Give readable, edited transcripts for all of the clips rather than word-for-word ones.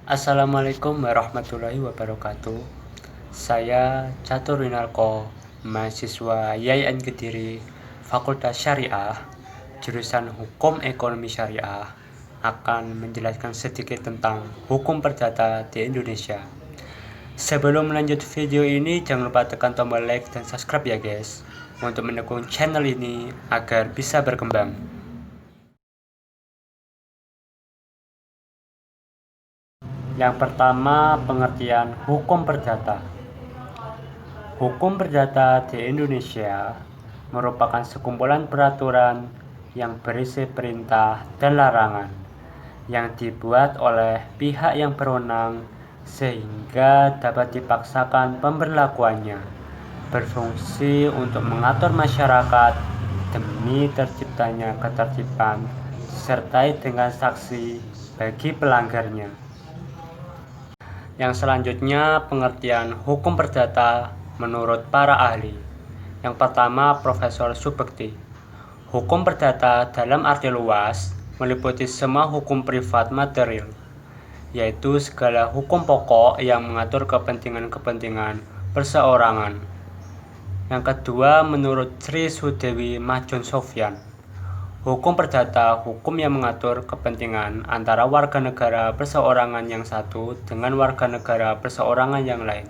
Assalamualaikum warahmatullahi wabarakatuh. Saya Catur Winarko, mahasiswa YIN Kediri, Fakultas Syariah, jurusan Hukum Ekonomi Syariah, akan menjelaskan sedikit tentang hukum perdata di Indonesia. Sebelum melanjut video ini, jangan lupa tekan tombol like dan subscribe ya guys, untuk mendukung channel ini agar bisa berkembang. Yang pertama, pengertian hukum perdata. Hukum perdata di Indonesia merupakan sekumpulan peraturan yang berisi perintah dan larangan yang dibuat oleh pihak yang berwenang sehingga dapat dipaksakan pemberlakuannya, berfungsi untuk mengatur masyarakat demi terciptanya ketertiban disertai dengan sanksi bagi pelanggarnya. Yang selanjutnya, pengertian hukum perdata menurut para ahli. Yang pertama, Profesor Subekti. Hukum perdata dalam arti luas meliputi semua hukum privat material, yaitu segala hukum pokok yang mengatur kepentingan-kepentingan perseorangan. Yang kedua, menurut Sri Sudewi Mahjong Sofyan, hukum perdata hukum yang mengatur kepentingan antara warga negara perseorangan yang satu dengan warga negara perseorangan yang lain.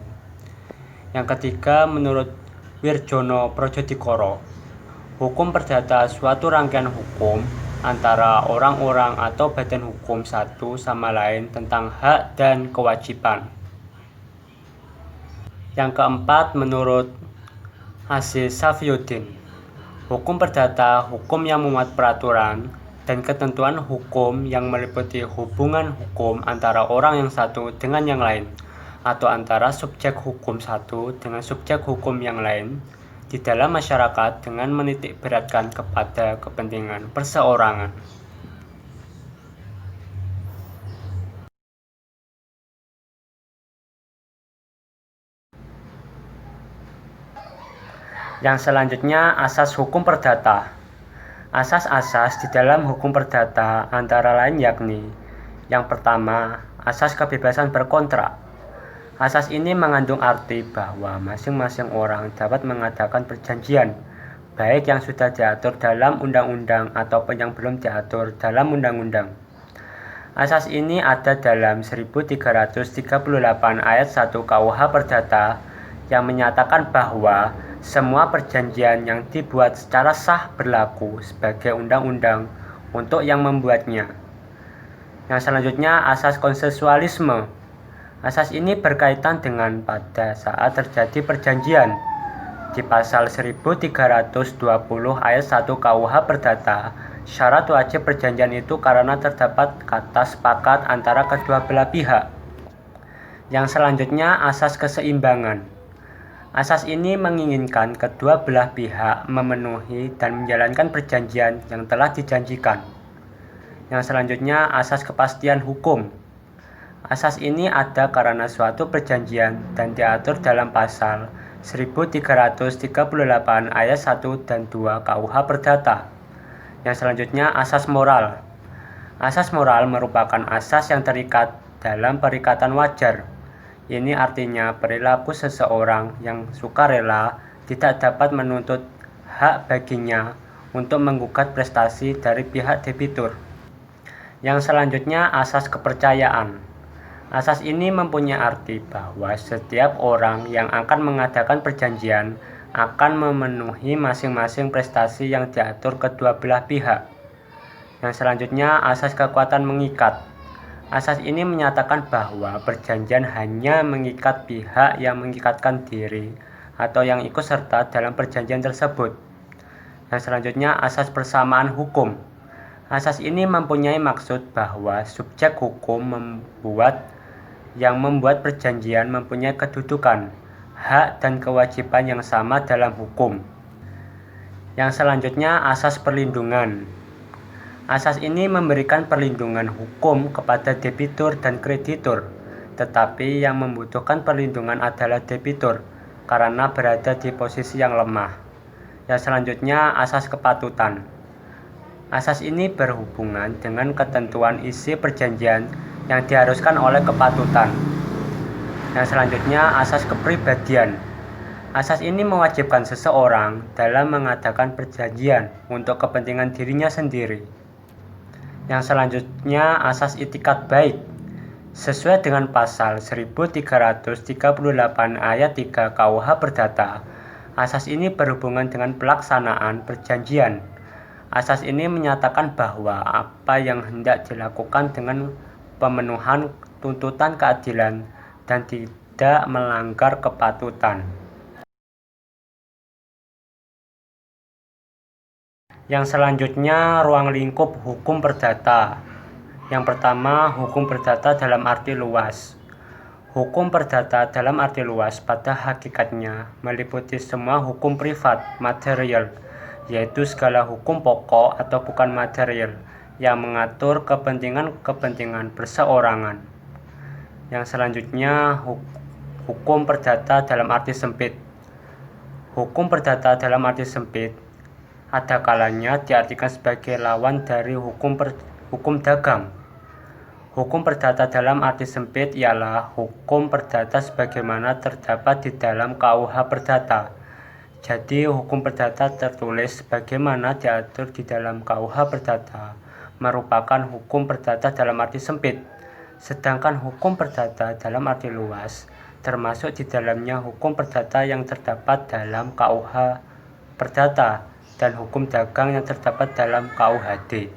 Yang ketiga, menurut Wirjono Projodikoro, hukum perdata suatu rangkaian hukum antara orang-orang atau badan hukum satu sama lain tentang hak dan kewajiban. Yang keempat, menurut Aziz Safiyuddin, hukum perdata hukum yang memuat peraturan dan ketentuan hukum yang meliputi hubungan hukum antara orang yang satu dengan yang lain, atau antara subjek hukum satu dengan subjek hukum yang lain di dalam masyarakat dengan menitik beratkan kepada kepentingan perseorangan. Yang selanjutnya, asas hukum perdata. Asas-asas di dalam hukum perdata antara lain yakni: yang pertama, asas kebebasan berkontrak. Asas ini mengandung arti bahwa masing-masing orang dapat mengadakan perjanjian, baik yang sudah diatur dalam undang-undang ataupun yang belum diatur dalam undang-undang. Asas ini ada dalam 1338 ayat 1 KUH Perdata yang menyatakan bahwa semua perjanjian yang dibuat secara sah berlaku sebagai undang-undang untuk yang membuatnya. Yang selanjutnya, asas konsensualisme. Asas ini berkaitan dengan pada saat terjadi perjanjian. Di pasal 1320 ayat 1 KUH Perdata, syarat wajib perjanjian itu karena terdapat kata sepakat antara kedua belah pihak. Yang selanjutnya, asas keseimbangan. Asas ini menginginkan kedua belah pihak memenuhi dan menjalankan perjanjian yang telah dijanjikan. Yang selanjutnya, asas kepastian hukum. Asas ini ada karena suatu perjanjian dan diatur dalam pasal 1338 ayat 1 dan 2 KUH Perdata. Yang selanjutnya, asas moral. Asas moral merupakan asas yang terikat dalam perikatan wajar. Ini artinya perilaku seseorang yang sukarela tidak dapat menuntut hak baginya untuk menggugat prestasi dari pihak debitur. Yang selanjutnya, asas kepercayaan. Asas ini mempunyai arti bahwa setiap orang yang akan mengadakan perjanjian akan memenuhi masing-masing prestasi yang diatur kedua belah pihak. Yang selanjutnya, asas kekuatan mengikat. Asas ini menyatakan bahwa perjanjian hanya mengikat pihak yang mengikatkan diri atau yang ikut serta dalam perjanjian tersebut. Yang selanjutnya, asas persamaan hukum. Asas ini mempunyai maksud bahwa subjek hukum yang membuat perjanjian mempunyai kedudukan, hak dan kewajiban yang sama dalam hukum. Yang selanjutnya, asas perlindungan. Asas ini memberikan perlindungan hukum kepada debitur dan kreditur, tetapi yang membutuhkan perlindungan adalah debitur karena berada di posisi yang lemah. Yang selanjutnya, asas kepatutan. Asas ini berhubungan dengan ketentuan isi perjanjian yang diharuskan oleh kepatutan. Yang selanjutnya, asas kepribadian. Asas ini mewajibkan seseorang dalam mengadakan perjanjian untuk kepentingan dirinya sendiri. Yang selanjutnya, asas itikat baik. Sesuai dengan pasal 1338 ayat 3 KUH Perdata, asas ini berhubungan dengan pelaksanaan perjanjian. Asas ini menyatakan bahwa apa yang hendak dilakukan dengan pemenuhan tuntutan keadilan dan tidak melanggar kepatutan. Yang selanjutnya, ruang lingkup hukum perdata. Yang pertama, hukum perdata dalam arti luas. Hukum perdata dalam arti luas pada hakikatnya meliputi semua hukum privat material, yaitu segala hukum pokok atau bukan material yang mengatur kepentingan-kepentingan perseorangan. Yang selanjutnya, hukum perdata dalam arti sempit. Hukum perdata dalam arti sempit ada kalanya diartikan sebagai lawan dari hukum dagang. Hukum perdata dalam arti sempit ialah hukum perdata sebagaimana terdapat di dalam KUH Perdata. Jadi hukum perdata tertulis sebagaimana diatur di dalam KUH Perdata merupakan hukum perdata dalam arti sempit. Sedangkan hukum perdata dalam arti luas termasuk di dalamnya hukum perdata yang terdapat dalam KUH Perdata dan hukum dagang yang terdapat dalam KUHD.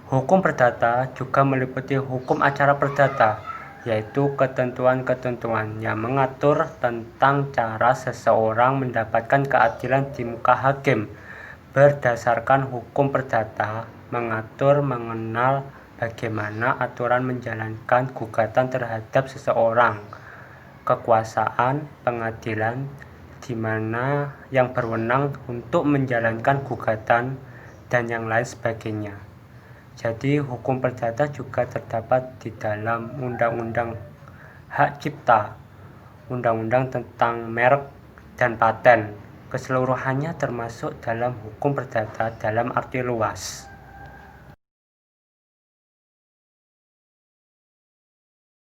Hukum perdata juga meliputi hukum acara perdata, yaitu ketentuan-ketentuan yang mengatur tentang cara seseorang mendapatkan keadilan di muka hakim. Berdasarkan hukum perdata, mengatur mengenal bagaimana aturan menjalankan gugatan terhadap seseorang, kekuasaan pengadilan di mana yang berwenang untuk menjalankan gugatan, dan yang lain sebagainya. Jadi hukum perdata juga terdapat di dalam Undang-Undang Hak Cipta, Undang-Undang tentang Merek dan Paten. Keseluruhannya termasuk dalam hukum perdata dalam arti luas.